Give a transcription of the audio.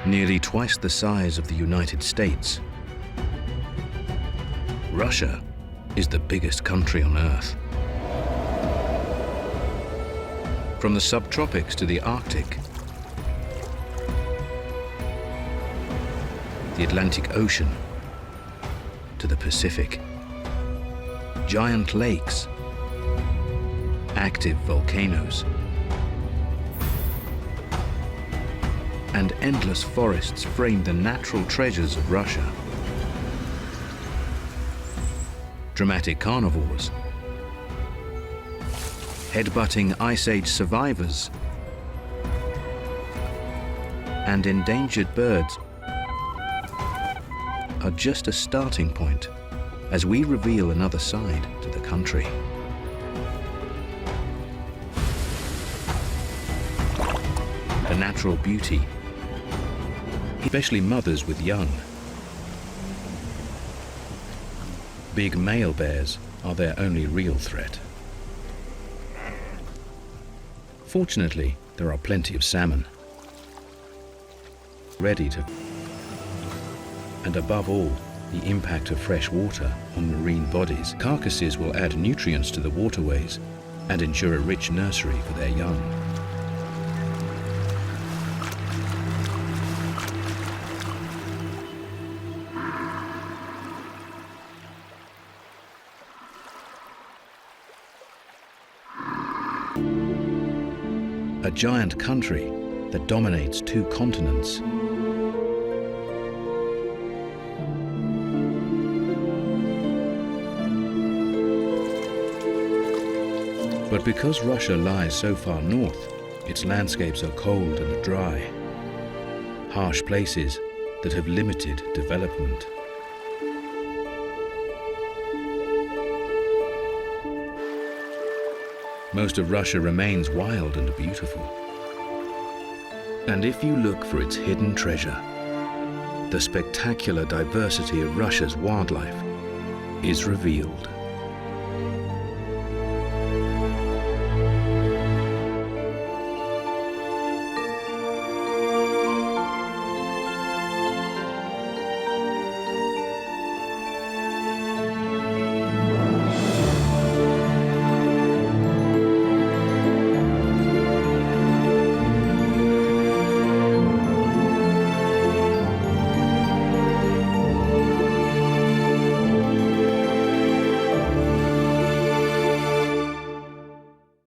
nearly twice the size of the United States. Russia is the biggest country on Earth. From the subtropics to the Arctic, the Atlantic Ocean to the Pacific, giant lakes, active volcanoes, and endless forests frame the natural treasures of Russia. Dramatic carnivores, headbutting Ice Age survivors, and endangered birds are just a starting point as we reveal another side to the country. The natural beauty, especially mothers with young. Big male bears are their only real threat. Fortunately, there are plenty of salmon ready to, and above all, the impact of fresh water on marine bodies. Carcasses will add nutrients to the waterways and ensure a rich nursery for their young. A giant country that dominates 2 continents. But because Russia lies so far north, its landscapes are cold and dry, harsh places that have limited development. Most of Russia remains wild and beautiful. And if you look for its hidden treasure, the spectacular diversity of Russia's wildlife is revealed.